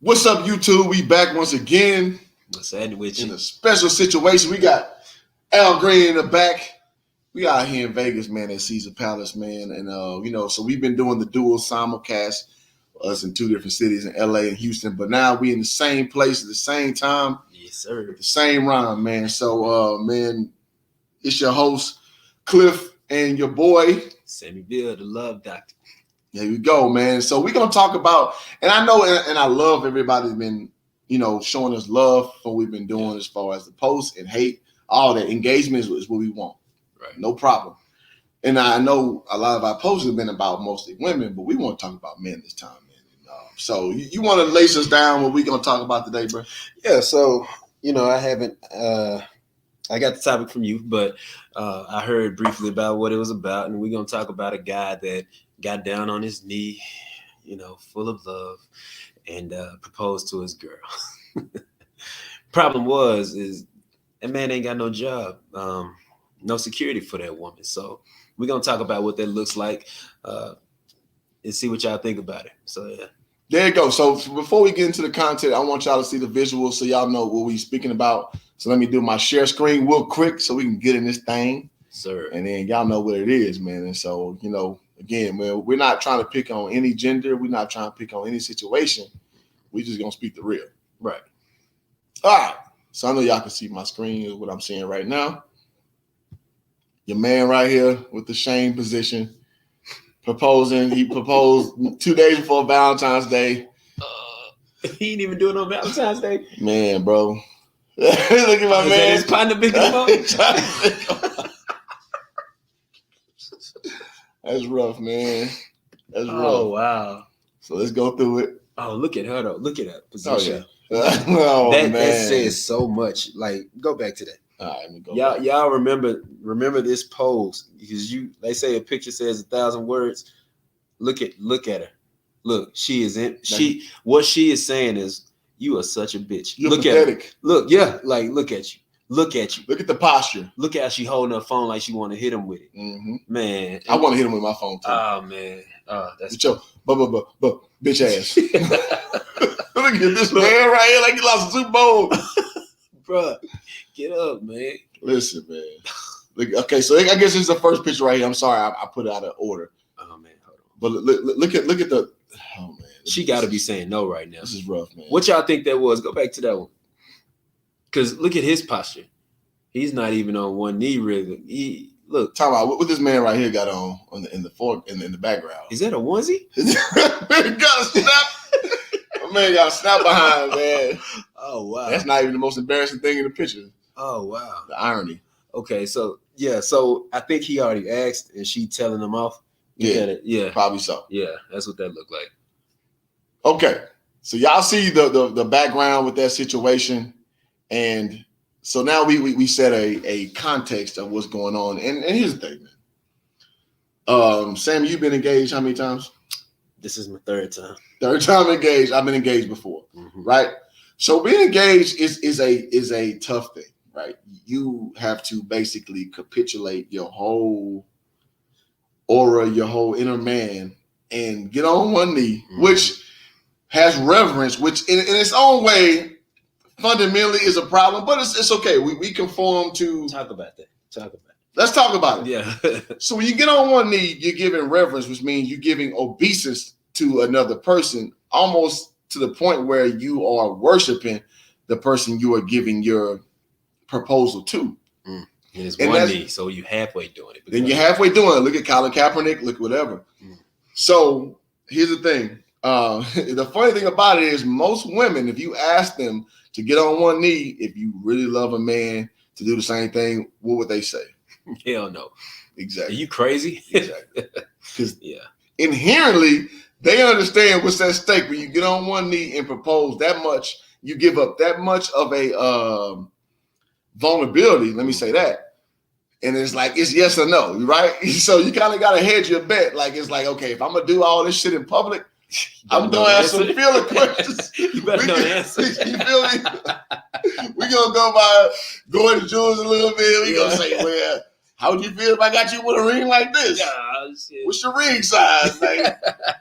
What's up, YouTube? We back once again What's happening with in you? a special situation. We got Al Green in the back. We out here in Vegas, man, at Caesar Palace, man. And so we've been doing the dual simulcast, us in two different cities in LA and Houston, but now we in the same place at the same time, Yes, sir. with the same rhyme, man. So man, it's your host, Cliff, and your boy. Sammy Bill, the love doctor. There you go, man. So we're gonna talk about, and I know, and I love everybody's been, showing us love for what we've been doing as far as the posts and hate, all that engagement is what we want. Right. No problem. And I know a lot of our posts have been about mostly women, but we want to talk about men this time, man. So you want to lace us down what we're gonna talk about today, bro? Yeah, so I haven't I got the topic from you, but I heard briefly about what it was about, and we're gonna talk about a guy that got down on his knee, full of love, and proposed to his girl. Problem is that man ain't got no job, no security for that woman. So we're gonna talk about what that looks like, and see what y'all think about it. So yeah. There you go. So before we get into the content, I want y'all to see the visuals so y'all know what we're speaking about. So let me do my share screen real quick so we can get in this thing. Sir. And then y'all know what it is, man. And so, again, man, we're not trying to pick on any gender. We're not trying to pick on any situation. We just gonna speak the real. Right. All right. So I know y'all can see my screen is what I'm seeing right now. Your man right here with the shame position. Proposing. He proposed 2 days before Valentine's Day. He ain't even doing it on Valentine's Day. Man, bro. Look at my man. His partner big enough. That's rough, man. That's rough. Oh wow. So let's go through it. Oh, look at her though. Look at her position. Oh, that man. says so much. Like, go back to that. All right, let me go Y'all, back. y'all remember this pose, because they say a picture says 1,000 words. Look at her. Look, what she is saying is, you are such a bitch. You're look pathetic. at her. Look, yeah, like look at you. Look at you. Look at the posture. Look at how she holding her phone like she want to hit him with it. Mm-hmm. Man, I want to hit him with my phone too. Oh man, that's with your bitch ass. Look at this man right here, like he lost a Super Bowl. Bruh, get up, man. Listen, man. Look, okay, so I guess this is the first picture right here. I'm sorry, I put it out of order. Oh man, hold on. But look at the. Oh man, she got to be saying no right now. This is rough, man. What y'all think that was? Go back to that one. Because look at his posture. He's not even on one knee, really. Look. Talk about what this man right here got on in the background. Is that a onesie? Got a snap. My man got a snap behind, man. Oh wow. That's not even the most embarrassing thing in the picture. Oh wow. The irony. Okay, so I think he already asked, and she telling him off. Yeah, probably so. Yeah, that's what that looked like. Okay, so y'all see the background with that situation, and so now we set a context of what's going on, and here's the thing, man. Sam, you've been engaged how many times? This is my third time. Third time engaged. I've been engaged before, right? So being engaged is a tough thing, right? You have to basically capitulate your whole aura, your whole inner man, and get on one knee, which has reverence, which in its own way fundamentally is a problem, but it's okay. We conform to. Talk about that. Let's talk about it. Yeah. So when you get on one knee, you're giving reverence, which means you're giving obeisance to another person, almost to the point where you are worshiping the person you are giving your proposal to. And it's one knee, so you halfway doing it. Then you're halfway doing it. Look at Colin Kaepernick, look whatever. So here's the thing. The funny thing about it is most women, if you ask them to get on one knee, if you really love a man to do the same thing, what would they say? Hell no. Exactly. Are you crazy? Exactly. Because inherently, they understand what's at stake when you get on one knee and propose that much. You give up that much of a vulnerability. Let me say that. And it's like, it's yes or no, right? So you kind of got to hedge your bet. Like, it's like, okay, if I'm going to do all this shit in public, I'm going to ask some feeling questions. You better know the answer. You feel me? We're going to go into jewels a little bit. We're going to say, well, how would you feel if I got you with a ring like this? Oh, shit. What's your ring size, man?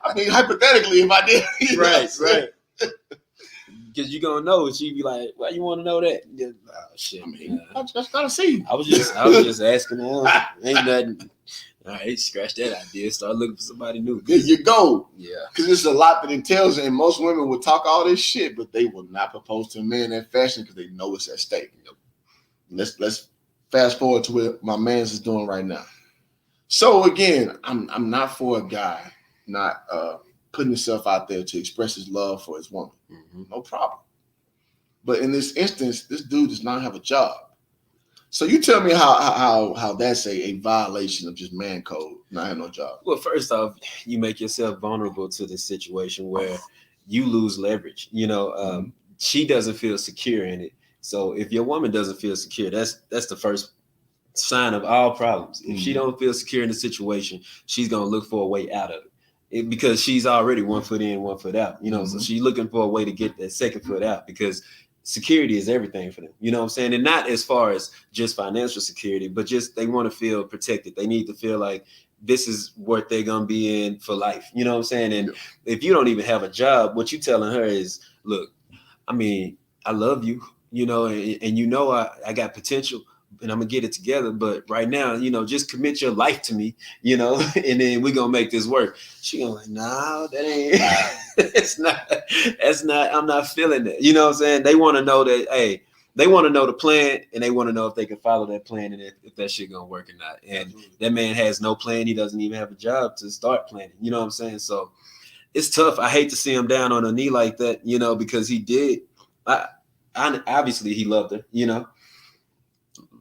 I mean, hypothetically, if I did. Right. because you gonna know. She be like, "Why you want to know that?" Yeah, oh shit. I mean, I just gotta see. I was just asking him. Ain't nothing. All right, scratch that idea. Start looking for somebody new. There you go. Yeah, because there's a lot that entails, and most women will talk all this shit, but they will not propose to a man in that fashion because they know it's at stake. Let's fast forward to what my man's is doing right now. So again, I'm not for a guy not putting himself out there to express his love for his woman. No problem. But in this instance, this dude does not have a job. So you tell me how that's a violation of just man code, not have no job. Well, first off, you make yourself vulnerable to this situation where you lose leverage. She doesn't feel secure in it. So if your woman doesn't feel secure, that's the first sign of all problems. If she don't feel secure in the situation, she's gonna look for a way out of it, because she's already 1 foot in, 1 foot out. So she's looking for a way to get that second foot out, because security is everything for them. You know what I'm saying? And not as far as just financial security, but just they want to feel protected. They need to feel like this is what they're going to be in for life. You know what I'm saying? And if you don't even have a job, what you telling her is, look, I mean, I love you, and I got potential, and I'm gonna get it together. But right now, just commit your life to me, and then we're gonna make this work. She gonna like, nah, that ain't that's not, I'm not feeling that. You know what I'm saying? They want to know that, hey, they want to know the plan, and they want to know if they can follow that plan and if that shit gonna work or not. And that man has no plan. He doesn't even have a job to start planning. You know what I'm saying? So it's tough. I hate to see him down on a knee like that, because he did. I obviously he loved her,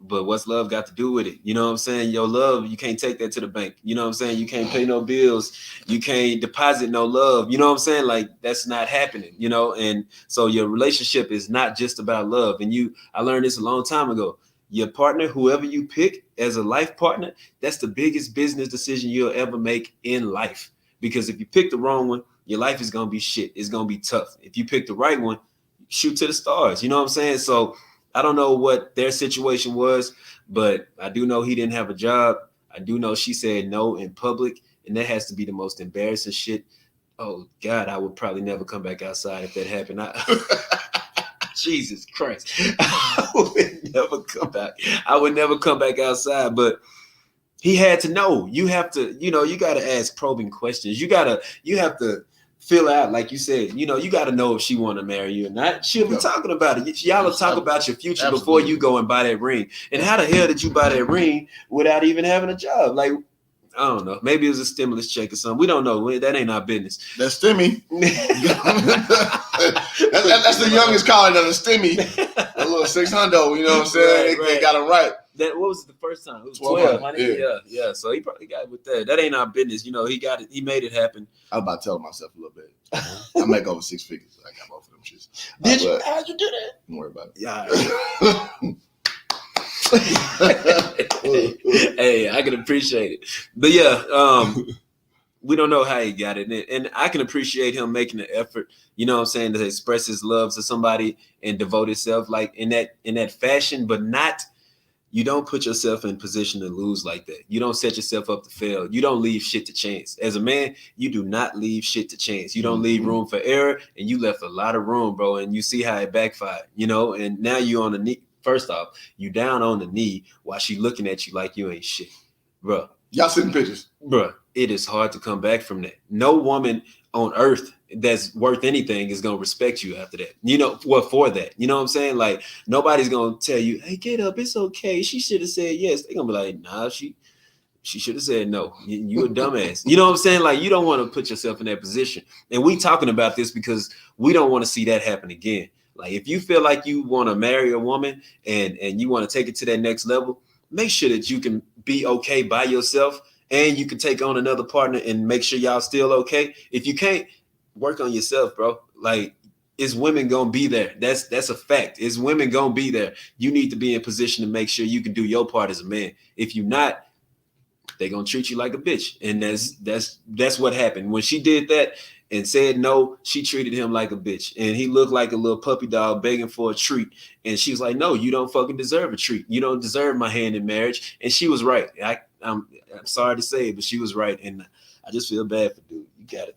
but what's love got to do with it? You know what I'm saying? Your love, you can't take that to the bank. You know what I'm saying? You can't pay no bills. You can't deposit no love. You know what I'm saying? Like, that's not happening, And so your relationship is not just about love. And I learned this a long time ago. Your partner, whoever you pick as a life partner, that's the biggest business decision you'll ever make in life. Because if you pick the wrong one, your life is going to be shit. It's going to be tough. If you pick the right one, shoot to the stars. You know what I'm saying? So I don't know what their situation was, but I do know he didn't have a job. I do know she said no in public, and that has to be the most embarrassing shit. Oh, God, I would probably never come back outside if that happened. Jesus Christ. I would never come back. I would never come back outside, but he had to know. You have to, you got to ask probing questions. You have to fill out, like you said, you got to know if she want to marry you or not. She'll be talking about it. Y'all will talk about your future before you go and buy that ring. And how the hell did you buy that ring without even having a job? Like, I don't know. Maybe it was a stimulus check or something. We don't know. That ain't our business. That's stimmy. that's the youngest calling of a stimmy. A little 600, you know what I'm saying? They got it right. That, what was it the first time? It was 12. Yeah. So he probably got it with that. That ain't our business. He got it. He made it happen. I was about to tell myself a little bit. I make over 6 figures. I got both of them shits. Did you? How'd you do that? Don't worry about it. Yeah. Hey, I can appreciate it. But yeah, we don't know how he got it. And I can appreciate him making the effort, to express his love to somebody and devote himself like in that fashion, but not. You don't put yourself in position to lose like that. You don't set yourself up to fail. You don't leave shit to chance. As a man, you do not leave shit to chance. You don't leave room for error, and you left a lot of room, bro. And you see how it backfired, and now you on the knee. First off, you down on the knee while she looking at you like you ain't shit, bro. Y'all sending pictures, bro. It is hard to come back from that. No woman on earth that's worth anything is gonna respect you after that. For that. You know what I'm saying? Like, nobody's gonna tell you, hey, get up, it's okay. She should have said yes. They're gonna be like, nah, she should have said no. You a dumbass. You know what I'm saying? Like, you don't want to put yourself in that position. And we talking about this because we don't want to see that happen again. Like, if you feel like you want to marry a woman and you want to take it to that next level, make sure that you can be okay by yourself and you can take on another partner and make sure y'all still okay. If you can't, work on yourself, bro. Like, it's women gonna be there. That's a fact. It's women gonna be there. You need to be in position to make sure you can do your part as a man. If you're not, they're gonna treat you like a bitch. And that's what happened. When she did that and said no, she treated him like a bitch. And he looked like a little puppy dog begging for a treat. And she was like, no, you don't fucking deserve a treat. You don't deserve my hand in marriage. And she was right. I'm sorry to say it, but she was right. And I just feel bad for dude. You got it.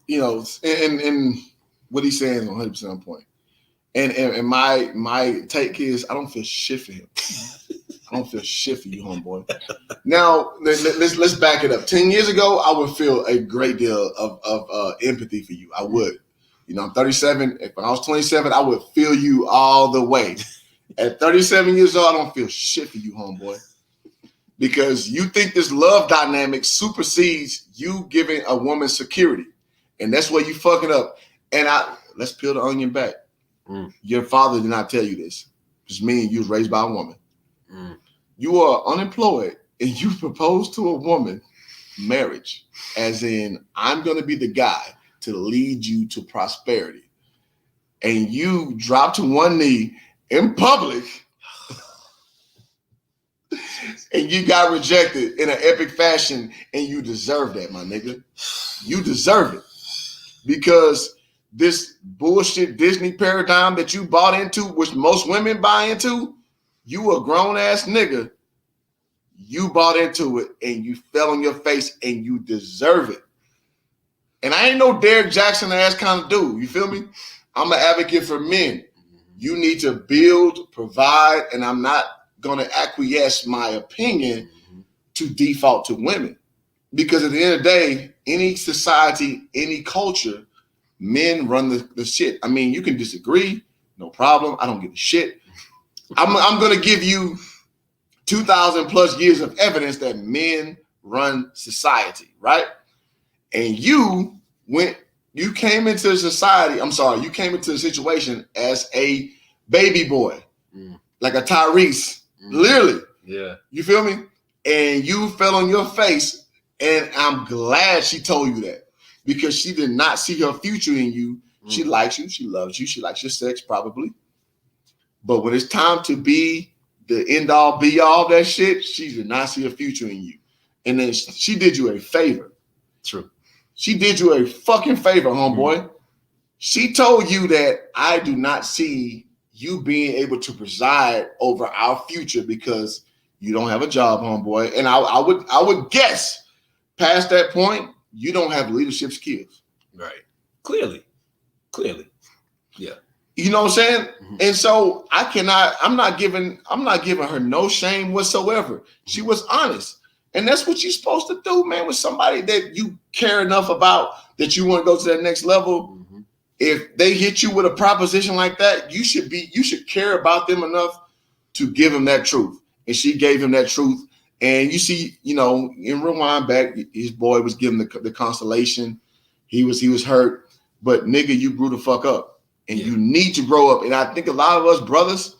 And what he's saying is 100% on point. And my take is I don't feel shit for him. I don't feel shit for you, homeboy. Now let's back it up. 10 years ago, I would feel a great deal of empathy for you. I would. You know, I'm 37. If I was 27, I would feel you all the way. At 37 years old, I don't feel shit for you, homeboy. Because you think this love dynamic supersedes you giving a woman security. And that's where you fucking up. And let's peel the onion back. Your father did not tell you this. Just meaning you was raised by a woman. You are unemployed and you propose to a woman marriage, as in, I'm going to be the guy to lead you to prosperity. And you drop to one knee in public and you got rejected in an epic fashion, and you deserve that, my nigga. You deserve it. Because this bullshit Disney paradigm that you bought into, which most women buy into, you a grown-ass nigga. You bought into it, and you fell on your face, and you deserve it. And I ain't no Derek Jackson ass kind of dude. You feel me? I'm an advocate for men. You need to build, provide, and I'm not going to acquiesce my opinion to default to women. Because at the end of the day, any society, any culture, men run the shit. I mean, you can disagree, no problem. I don't give a shit. I'm going to give you 2,000 plus years of evidence that men run society, right? And you came into society. I'm sorry, you came into the situation as a baby boy, like a Tyrese, literally. Yeah. You feel me? And you fell on your face, and I'm glad she told you that, because she did not see her future in you. She likes you. She loves you. She likes your sex, probably. But when it's time to be the end all be all of that shit, she did not see a future in you. And then she did you a favor. True. She did you a fucking favor, homeboy. She told you that I do not see you being able to preside over our future because you don't have a job, homeboy. And I would guess past that point, you don't have leadership skills. Right. Clearly. Yeah. You know what I'm saying? And so I'm not giving her no shame whatsoever. She was honest. And that's what you're supposed to do, man, with somebody that you care enough about, that you want to go to that next level. If they hit you with a proposition like that, you should care about them enough to give them that truth. And she gave him that truth. And you see, you know, in rewind back, his boy was given the consolation. He was hurt, but nigga, you grew the fuck up, and you need to grow up. And I think a lot of us brothers,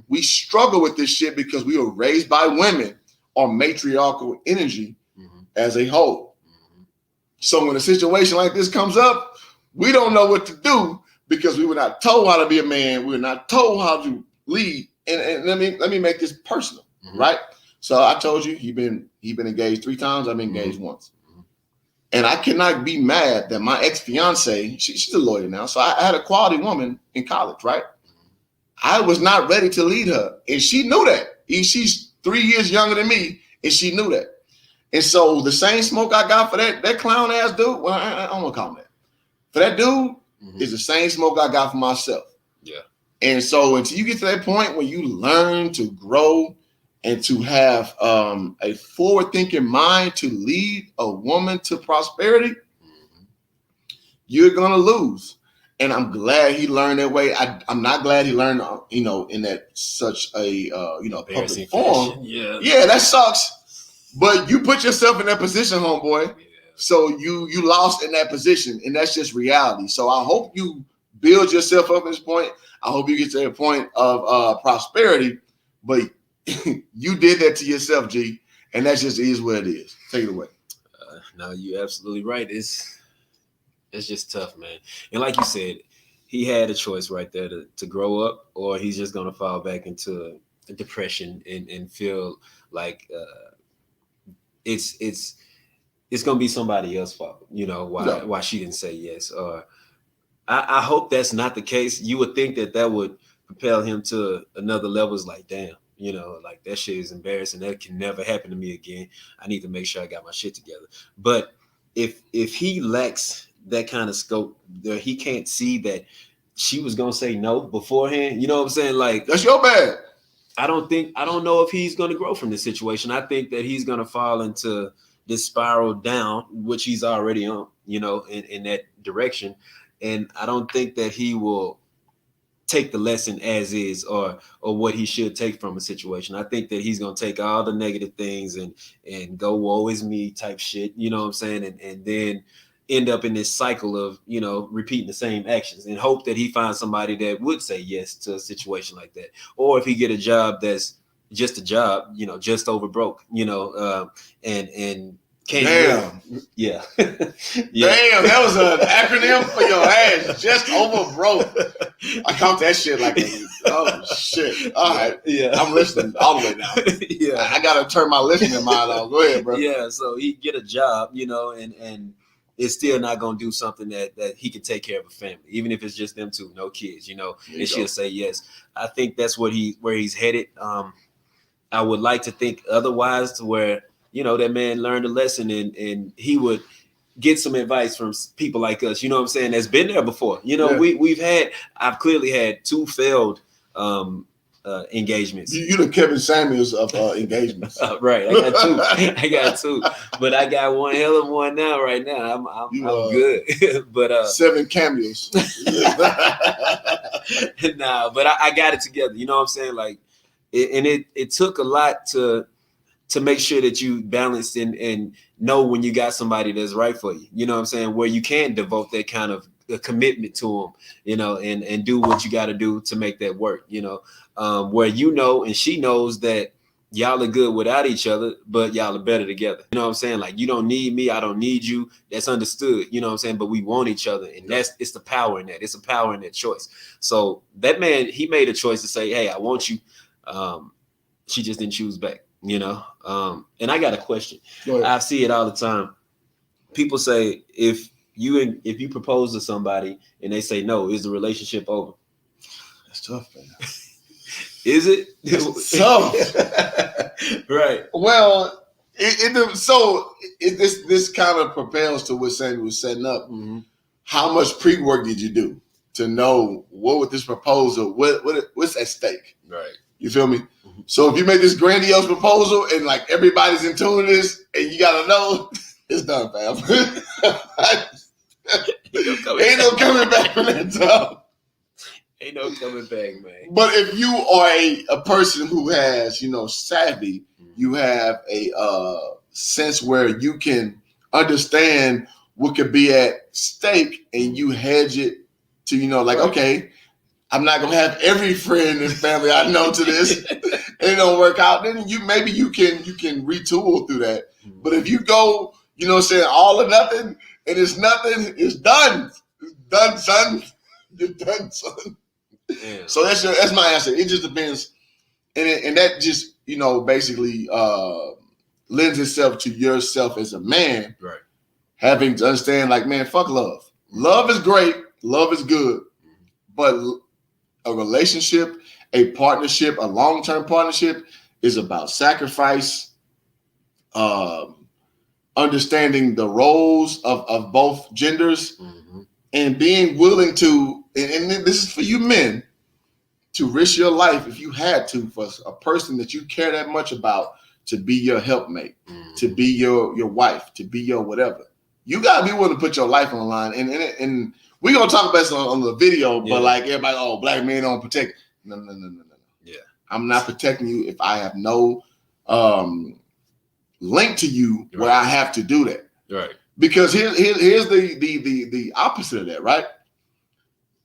we struggle with this shit because we were raised by women on matriarchal energy as a whole. So when a situation like this comes up, we don't know what to do because we were not told how to be a man. We were not told how to lead. And let me make this personal, right? So I told you he been engaged 3 times. I've been engaged once. And I cannot be mad that my ex-fiance, she's a lawyer now. So I had a quality woman in college, right? I was not ready to lead her. And she knew that. She's 3 years younger than me, and she knew that. And so the same smoke I got for that clown ass dude, well, I don't want to call him that. For that dude, is the same smoke I got for myself. Yeah. And so until you get to that point where you learn to grow and to have a forward-thinking mind to lead a woman to prosperity, you're gonna lose. And I'm glad he learned that way. I'm not glad he learned, in that such a public forum. Yeah, that sucks. But you put yourself in that position, homeboy. Yeah. So you lost in that position, and that's just reality. So I hope you build yourself up at this point. I hope you get to a point of prosperity, but you did that to yourself, G, and that just is what it is. Take it away. No, you're absolutely right. It's just tough, man. And like you said, he had a choice right there to grow up, or he's just gonna fall back into a depression and feel like it's gonna be somebody else's fault. You know why she didn't say yes. Or I hope that's not the case. You would think that would propel him to another level. It's like, damn. Like that shit is embarrassing. That can never happen to me again. I need to make sure I got my shit together. But if he lacks that kind of scope, he can't see that she was gonna say no beforehand. You know what I'm saying? Like, that's your bad. I don't know if he's gonna grow from this situation. I think that he's gonna fall into this spiral down, which he's already on, you know, in that direction. And I don't think that he will take the lesson as is or what he should take from a situation. I think that he's gonna take all the negative things and go woe is me type shit, you know what I'm saying? And then end up in this cycle of, you know, repeating the same actions and hope that he finds somebody that would say yes to a situation like that. Or if he get a job that's just a job, you know, just over broke, you know, and can't Damn. yeah. Damn, that was an acronym for your ass. Just over broke. I count that shit like oh shit. All right. Yeah. I'm listening all the way now. Yeah. I gotta turn my listening mind on. Go ahead, bro. Yeah, so he get a job, you know, and it's still not gonna do something that he can take care of a family, even if it's just them two, no kids, you know, and she'll say yes. I think that's where he's headed. I would like to think otherwise, to where, you know, that man learned a lesson and he would get some advice from people like us, you know what I'm saying, that's been there before. You know, I've clearly had 2 failed engagements. You the Kevin Samuels of engagements. Right. I got two. But I got one hell of one now, right now. I'm good. But 7 cameos. Nah, but I got it together. You know what I'm saying? Like, it took a lot to make sure that you balance and know when you got somebody that's right for you. You know what I'm saying? Where you can devote that kind of a commitment to them, you know, and do what you got to do to make that work, you know, where you know and she knows that y'all are good without each other, but y'all are better together. You know what I'm saying? Like, you don't need me, I don't need you. That's understood, you know what I'm saying? But we want each other, and it's the power in that. It's a power in that choice. So that man, he made a choice to say, hey, I want you. She just didn't choose back, you know? And I got a question. I see it all the time. People say, if you propose to somebody and they say no, is the relationship over? That's tough, man. Is it? It's tough. Right. Well, this kind of propels to what Sandy was setting up. Mm-hmm. How much pre-work did you do to know what with this proposal, what's at stake? Right. You feel me? Mm-hmm. So if you make this grandiose proposal and like everybody's in tune to this, and you gotta know, it's done, fam. Ain't no coming back from that top. Ain't no coming back, man. But if you are a person who has, you know, savvy, you have a sense where you can understand what could be at stake, and you hedge it to, you know, like, okay, I'm not gonna have every friend and family I know to this, and it don't work out. Then you can retool through that. But if you go, you know what I'm saying, all or nothing, and it's nothing, it's done. It's done, son. You're done, son. Yeah. So that's my answer. It just depends, and that just, you know, basically lends itself to yourself as a man, right? Having to understand, like, man, fuck love. Love is great. Love is good, but a relationship, a partnership, a long-term partnership is about sacrifice, understanding the roles of both genders, mm-hmm. and being willing to, and this is for you men, to risk your life if you had to for a person that you care that much about to be your helpmate, mm-hmm. to be your wife, to be your whatever. You gotta be willing to put your life on the line, and we're gonna talk about this on the video, but like everybody, oh, black men don't protect. No. Yeah, I'm not protecting you if I have no link to you where I have to do that. Right. Because here's the opposite of that, right?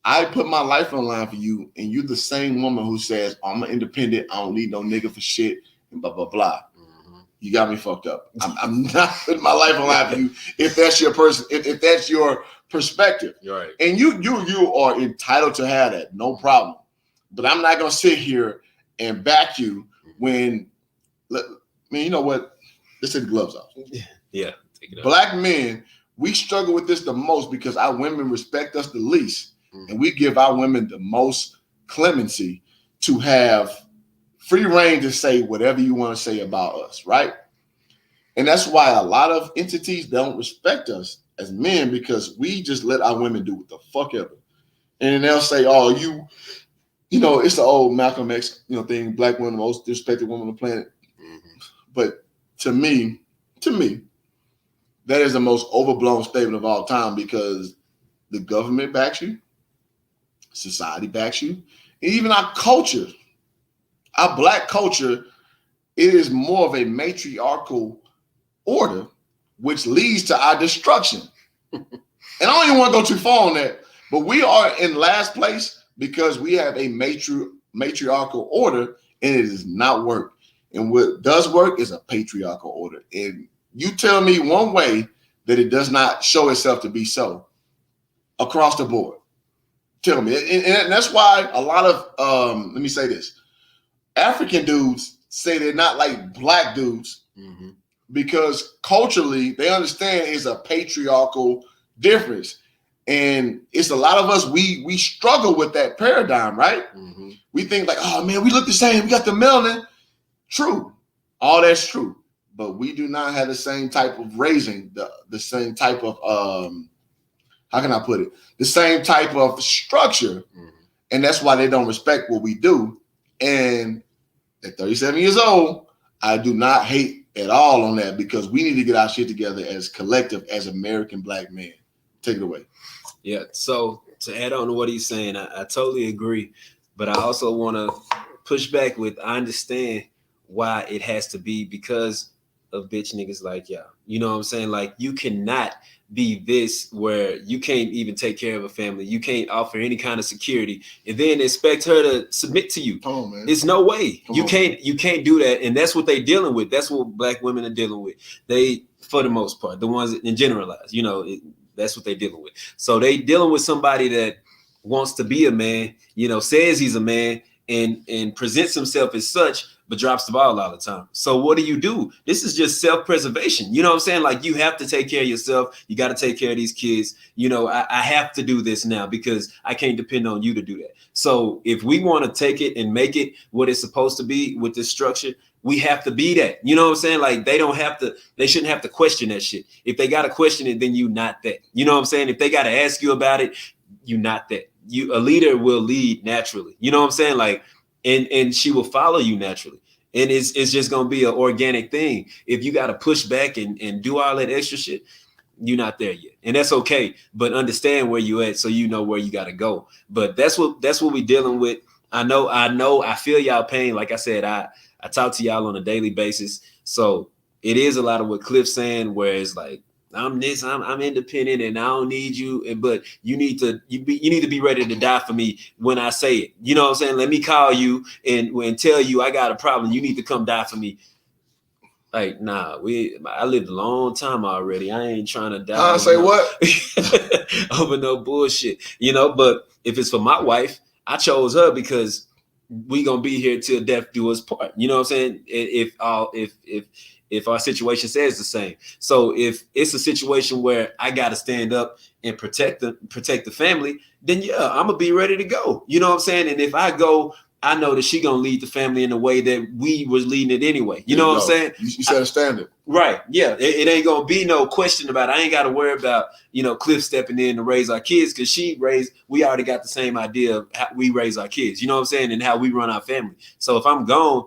I put my life on the line for you, and you're the same woman who says, I'm an independent, I don't need no nigga for shit, and blah, blah, blah. Mm-hmm. You got me fucked up. I'm not putting my life on the line for you if that's your person, if that's your perspective. Right. And you are entitled to have that, no problem. But I'm not gonna sit here and back you when, I mean, you know what? Let's take the gloves off. Yeah. Take it Black men, we struggle with this the most because our women respect us the least. And we give our women the most clemency to have free reign to say whatever you want to say about us, right? And that's why a lot of entities don't respect us as men, because we just let our women do what the fuck ever. And then they'll say, "Oh, it's the old Malcolm X, thing. Black women, the most disrespected woman on the planet." Mm-hmm. But to me, that is the most overblown statement of all time because the government backs you, society backs you, and even our culture, our Black culture, it is more of a matriarchal order, which leads to our destruction. And I don't even want to go too far on that, but we are in last place because we have a matriarchal order, and it does not work. And what does work is a patriarchal order. And you tell me one way that it does not show itself to be so across the board. Tell me. And that's why a lot of, let me say this, African dudes say they're not like Black dudes because culturally they understand it's a patriarchal difference. And it's a lot of us, we struggle with that paradigm, right? Mm-hmm. We think like, oh man, we look the same. We got the melanin. True. All that's true. But we do not have the same type of raising, the same type of, how can I put it? The same type of structure. Mm-hmm. And that's why they don't respect what we do. And at 37 years old, I do not hate at all on that because we need to get our shit together as collective, as American Black men. Take it away. Yeah. So to add on to what he's saying, I totally agree. But I also want to push back with, I understand why it has to be because of bitch niggas like y'all. You know what I'm saying? Like, you cannot be this where you can't even take care of a family. You can't offer any kind of security and then expect her to submit to you. Come on, man. There's no way. You can't do that. And that's what they're dealing with. That's what Black women are dealing with. They, for the most part, the ones in generalize, that's what they're dealing with. So they dealing with somebody that wants to be a man, says he's a man and presents himself as such, but drops the ball all the time. So what do? This is just self-preservation. You know what I'm saying? Like, you have to take care of yourself. You got to take care of these kids. I have to do this now because I can't depend on you to do that. So if we want to take it and make it what it's supposed to be with this structure, we have to be that. You know what I'm saying? Like, they shouldn't have to question that shit. If they got to question it, then you not that. You know what I'm saying? If they got to ask you about it, you not that. A leader will lead naturally. You know what I'm saying? Like, and she will follow you naturally. And it's just going to be an organic thing. If you got to push back and do all that extra shit, you're not there yet. And that's okay. But understand where you at so you know where you got to go. But that's what we're dealing with. I feel y'all pain. Like I said, I talk to y'all on a daily basis. So it is a lot of what Cliff's saying, where it's like, I'm independent and I don't need you. But you need to be ready to die for me when I say it. You know what I'm saying? Let me call you and tell you I got a problem. You need to come die for me. Like, nah, I lived a long time already. I ain't trying to die. Over no bullshit, but if it's for my wife, I chose her because we gonna be here till death do us part. You know what I'm saying? If our situation says the same. So if it's a situation where I got to stand up and protect the family, then yeah, I'm gonna be ready to go. You know what I'm saying? And if I go, I know that she gonna lead the family in the way that we was leading it anyway. You know what I'm saying? You set a standard. Right. Yeah. It ain't gonna be no question about it. I ain't got to worry about, Cliff stepping in to raise our kids because we already got the same idea of how we raise our kids. You know what I'm saying? And how we run our family. So if I'm gone,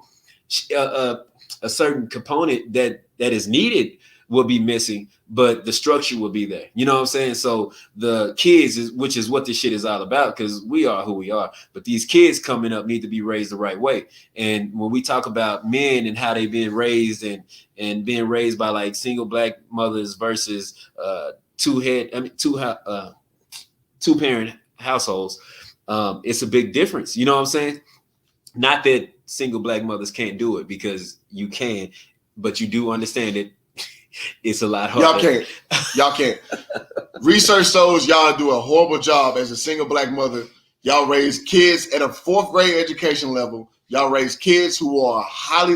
a certain component that is needed will be missing, but the structure will be there. You know what I'm saying? So the kids, which is what this shit is all about, because we are who we are, but these kids coming up need to be raised the right way. And when we talk about men and how they've been raised and being raised by like single Black mothers versus two parent households, it's a big difference. You know what I'm saying? Not that single Black mothers can't do it, because you can, but you do understand it. It's a lot harder. Y'all can't. Research shows y'all do a horrible job as a single Black mother. Y'all raise kids at a 4th grade education level. Y'all raise kids who are highly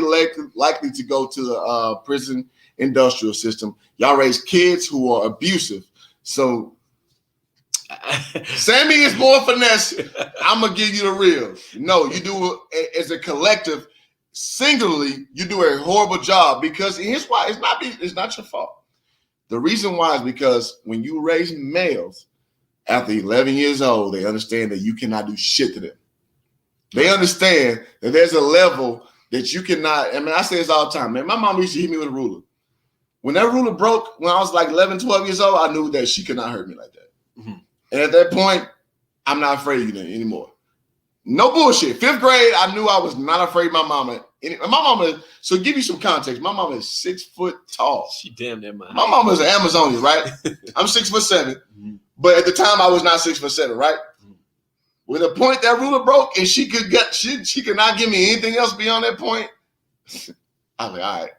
likely to go to the prison industrial system. Y'all raise kids who are abusive. So Sammy is more finesse. I'm gonna give you the real. No, you do it as a collective. Singularly, you do a horrible job, because here's why. It's not your fault. The reason why is because when you raise males, After 11 years old, they understand that you cannot do shit to them. They understand that there's a level that you cannot. I mean, I say this all the time, man. My mom used to hit me with a ruler. When that ruler broke, when I was like 11, 12 years old, I knew that she could not hurt me like that. Mm-hmm. And at that point, I'm not afraid of you anymore. No bullshit. 5th grade, I knew I was not afraid of my mama. My mama, so give you some context, my mama is 6 foot tall. She damn near my mama is an Amazonian, right? I'm 6'7", mm-hmm. But at the time I was not 6'7", right? Mm-hmm. When the point that ruler broke and she could not give me anything else beyond that point, I was like, all right.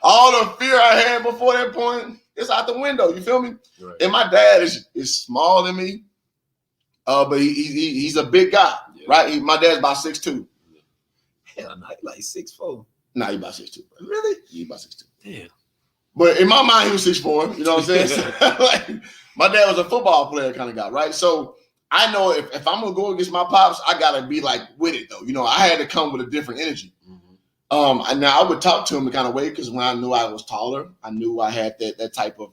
All the fear I had before that point is out the window. You feel me? Right. And my dad is smaller than me, but he's a big guy, yeah. Right? My dad's about 6'2". Hell, not like 6'4". Nah, he about 6'2". Really? He about 6'2". Damn. But in my mind, he was 6'4". You know what I'm saying? Like, my dad was a football player kind of guy, right? So I know if I'm gonna go against my pops, I gotta be like with it though. You know, I had to come with a different energy. Mm-hmm. And now I would talk to him the kind of way because when I knew I was taller, I knew I had that type of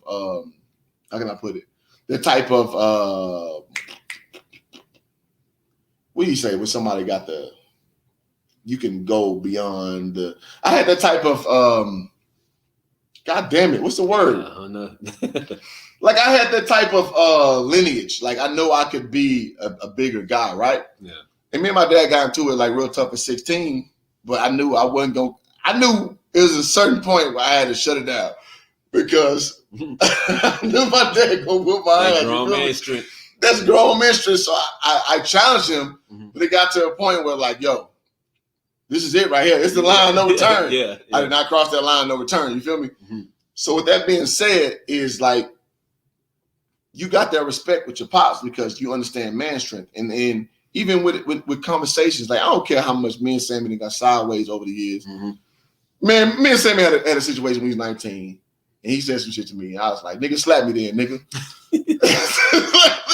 how can I put it? The type of what do you say when somebody got you can go beyond I had that type of God damn it, what's the word? I don't know. Like I had that type of lineage. Like I know I could be a bigger guy, right? Yeah. And me and my dad got into it like real tough at 16, but I knew I wasn't going. I knew it was a certain point where I had to shut it down because I knew my dad gonna whoop my ass. Grown man strength. That's grown man strength. So I challenged him, mm-hmm. But it got to a point where like, yo, this is it right here. This is the line of no return. Yeah. I did not cross that line of no return. You feel me? Mm-hmm. So with that being said, is like you got that respect with your pops because you understand man strength. And even with conversations, like I don't care how much me and Sammy got sideways over the years. Mm-hmm. Man, me and Sammy had a situation when he was 19, and he said some shit to me. I was like, nigga, slap me then, nigga.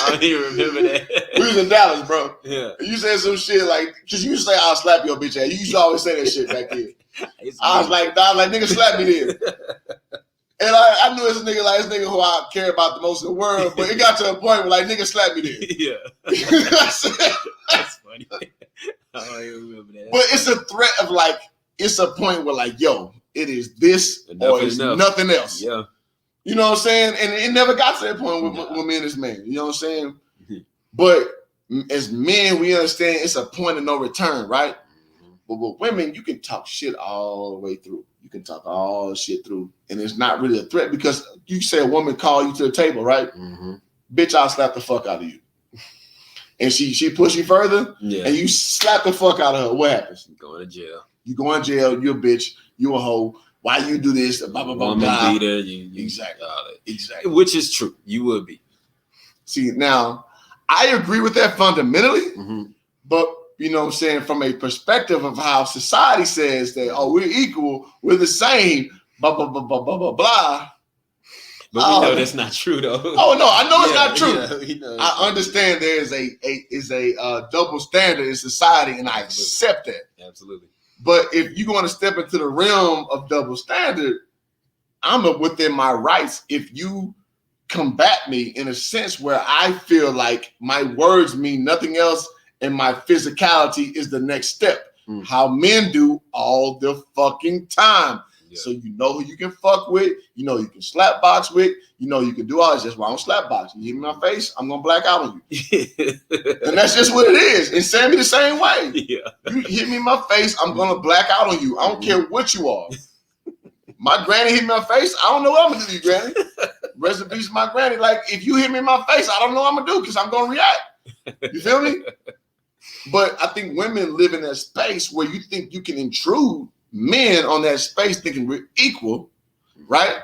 I don't even remember that. We was in Dallas, bro. Yeah. You said some shit like, because you used to say, I'll slap your bitch ass. You used to always say that shit back then. I was like, nigga, slap me then. And I knew this nigga who I care about the most in the world, but it got to a point where like, nigga, slap me then. Yeah. That's funny. I don't even remember that. But it's a threat of like, it's a point where like, yo, it is this or it's nothing else. Yeah. You know what I'm saying? And it never got to that point with me and this man. You know what I'm saying? Mm-hmm. But as men, we understand it's a point of no return, right? Mm-hmm. But with women, you can talk shit all the way through. You can talk all shit through. And it's not really a threat because you say a woman call you to the table, right? Mm-hmm. Bitch, I'll slap the fuck out of you. And she push you further, and you slap the fuck out of her. What happens? You going to jail. You go in jail. You're a bitch. You a hoe. Why you do this? Blah, blah, blah, blah. Leader, exactly. Which is true. You would be. See, now, I agree with that fundamentally, mm-hmm. But, you know what I'm saying, from a perspective of how society says that, oh, we're equal, we're the same, blah, blah, blah, blah, blah, blah, blah. But we know that's not true, though. Oh, no, I know it's not true. Yeah, I understand there is a double standard in society, and I accept that. Absolutely. But if you're going to step into the realm of double standard, I'm within my rights if you combat me in a sense where I feel like my words mean nothing else and my physicality is the next step. Mm. How men do all the fucking time. Yeah. So you know who you can fuck with, you know you can slap box with, you know you can do all this. That's why I don't slap box. You hit me in my face, I'm gonna black out on you. And that's just what it is. And Sammy the same way. Yeah. You hit me in my face, I'm gonna black out on you. I don't care what you are. My granny hit me in my face, I don't know what I'm gonna do to you, granny. Rest in peace, my granny. Like if you hit me in my face, I don't know what I'm gonna do because I'm gonna react. You feel me? But I think women live in that space where you think you can intrude men on that space thinking we're equal, right?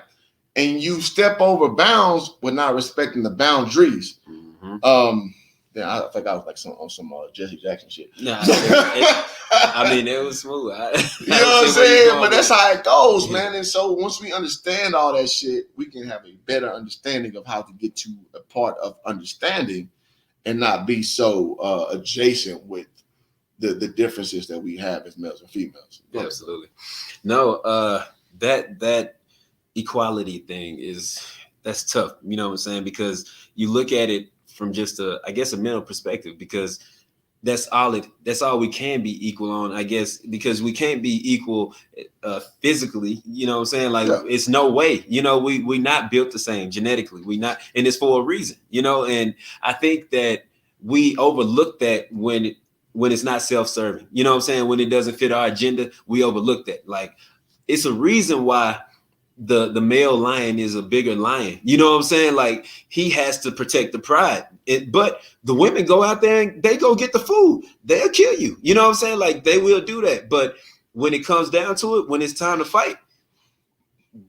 And you step over bounds with not respecting the boundaries. Mm-hmm. Yeah, I think I was like on some Jesse Jackson shit. Nah, I mean, it was smooth. You know what I'm saying? But that's how it goes, man. And so once we understand all that shit, we can have a better understanding of how to get to a part of understanding and not be so adjacent with the differences that we have as males and females. Absolutely. No, that equality thing is that's tough. You know what I'm saying? Because you look at it from just a mental perspective, because that's all we can be equal on, I guess, because we can't be equal physically, you know what I'm saying? Like, it's no way, you know, we not built the same genetically. We not, and it's for a reason, you know, and I think that we overlook that when it's not self-serving, you know what I'm saying? When it doesn't fit our agenda, we overlook that. Like, it's a reason why the male lion is a bigger lion. You know what I'm saying? Like, he has to protect the pride. But the women go out there and they go get the food. They'll kill you. You know what I'm saying? Like, they will do that. But when it comes down to it, when it's time to fight,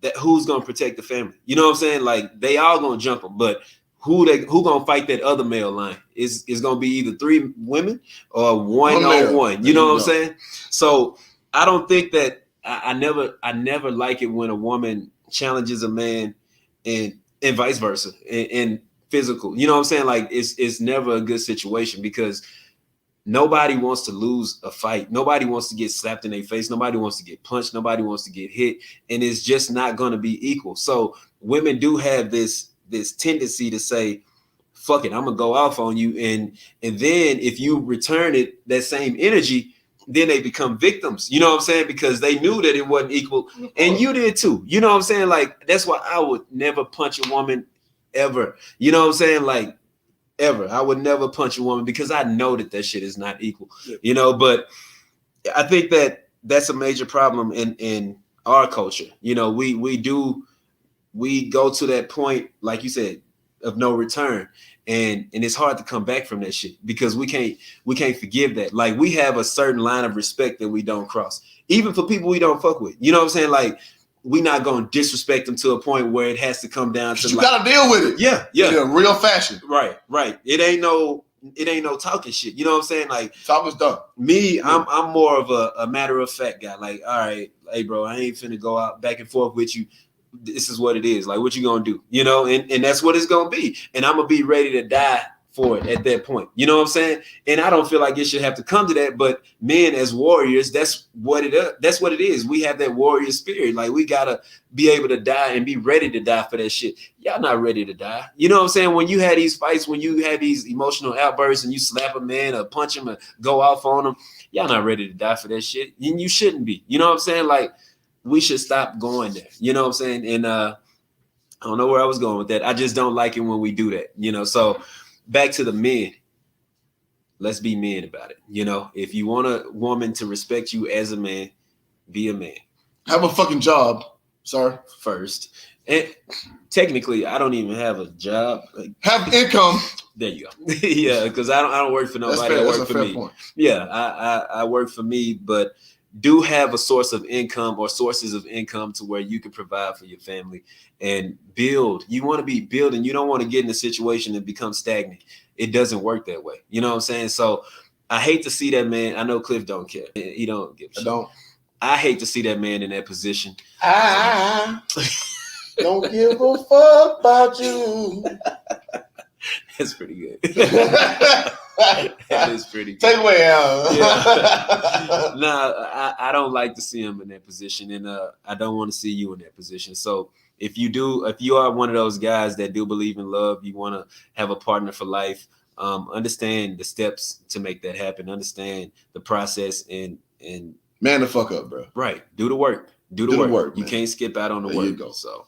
that who's gonna protect the family? You know what I'm saying? Like, they all gonna jump them, but who gonna fight that other male lion? Is gonna be either 3 women or one on one. You know what I'm saying? So I don't think that I never like it when a woman challenges a man and vice versa and physical. You know what I'm saying? Like, it's never a good situation, because nobody wants to lose a fight. Nobody wants to get slapped in their face. Nobody wants to get punched. Nobody wants to get hit. And it's just not going to be equal. So women do have this tendency to say, fuck it, I'm gonna go off on you. And then if you return it, that same energy, then they become victims, you know what I'm saying? Because they knew that it wasn't equal, and you did too. You know what I'm saying? Like, that's why I would never punch a woman ever. You know what I'm saying? Like, ever. I would never punch a woman, because I know that shit is not equal, you know? But I think that that's a major problem in our culture. You know, we go to that point, like you said, of no return. And it's hard to come back from that shit, because we can't forgive that. Like, we have a certain line of respect that we don't cross, even for people we don't fuck with. You know what I'm saying? Like, we not gonna disrespect them to a point where it has to come down to, you gotta deal with it. Yeah. In a real fashion. Right. It ain't no talking shit. You know what I'm saying? Like, talk is done. Me, I'm more of a matter of fact guy. Like, all right, hey bro, I ain't finna go out back and forth with you. This is what it is. Like, what you gonna do? You know, and that's what it's gonna be. And I'm gonna be ready to die for it at that point. You know what I'm saying? And I don't feel like it should have to come to that. But men, as warriors, that's what it is. We have that warrior spirit. Like, we gotta be able to die and be ready to die for that shit. Y'all not ready to die. You know what I'm saying? When you had these fights, when you had these emotional outbursts and you slap a man or punch him or go off on him, y'all not ready to die for that shit. And you shouldn't be. You know what I'm saying? Like, we should stop going there. You know what I'm saying? And I don't know where I was going with that. I just don't like it when we do that. You know, so back to the men. Let's be men about it. You know, if you want a woman to respect you as a man, be a man. Have a fucking job, sir. First. And technically, I don't even have a job. Like, have income. There you go. Yeah, because I don't work for nobody. I work for me. Point. Yeah, I work for me, but do have a source of income or sources of income to where you can provide for your family and build. You want to be building. You don't want to get in a situation and become stagnant. It doesn't work that way. You know what I'm saying? So I hate to see that man. I know Cliff don't care. He don't give a shit. I hate to see that man in that position. I don't give a fuck about you. That's pretty good. That is pretty good. Take away, Alan. Yeah. Nah, I don't like to see him in that position, and I don't want to see you in that position. So if you are one of those guys that do believe in love, you want to have a partner for life, understand the steps to make that happen. Understand the process and man the fuck up, bro. Right. Do the work. Do the work. You can't skip out on the work. You go. So.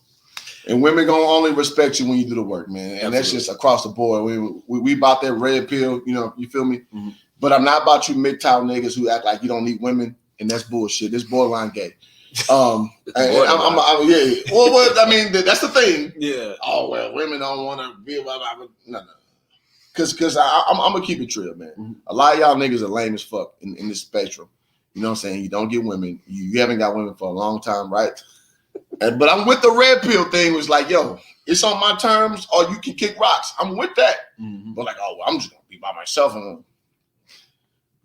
And women gonna only respect you when you do the work, man. And Absolutely. That's just across the board. We about that red pill, you know, you feel me? Mm-hmm. But I'm not about you MGTOW niggas who act like you don't need women, and that's bullshit. This borderline gay. Yeah. Well, I mean, that's the thing. Yeah. Oh well, women don't want to be blah, blah, blah. No. Because I'm gonna keep it real, man. Mm-hmm. A lot of y'all niggas are lame as fuck in this spectrum. You know what I'm saying? You don't get women. You haven't got women for a long time, right? But I'm with the red pill thing. Was like, yo, it's on my terms, or you can kick rocks. I'm with that. Mm-hmm. But like, oh, well, I'm just gonna be by myself. And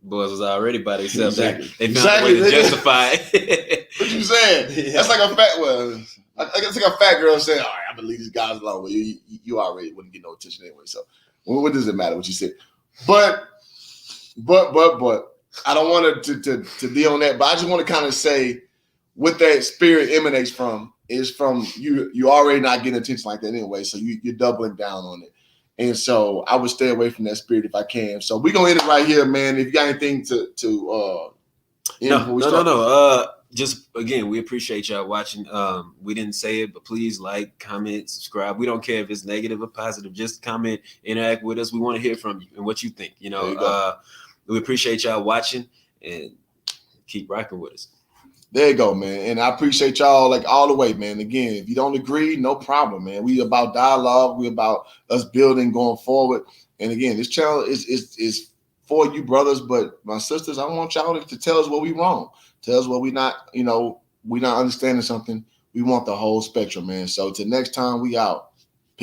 boys was already by themselves. Exactly. They found a way to justify it. What you saying? Yeah. That's like a fat. Well, it's like a fat girl saying, "All right, I believe these guys alone." Well, you already wouldn't get no attention anyway. So, what does it matter what you said? But I don't want to deal on that. But I just want to kind of say. What that spirit emanates from is from you already not getting attention like that anyway, so you're doubling down on it. And so I would stay away from that spirit if I can. So we're gonna end it right here, man. If you got anything to No. Just again, we appreciate y'all watching. We didn't say it, but please like, comment, subscribe. We don't care if it's negative or positive. Just comment, interact with us. We want to hear from you and what you think. You know, we appreciate y'all watching and keep rocking with us. There you go, man. And I appreciate y'all like all the way, man. Again, if you don't agree, no problem, man. We about dialogue. We about us building going forward. And again, this channel is for you brothers, but my sisters, I want y'all to tell us what we wrong. Tell us what we not, we not understanding something. We want the whole spectrum, man. So till next time, we out.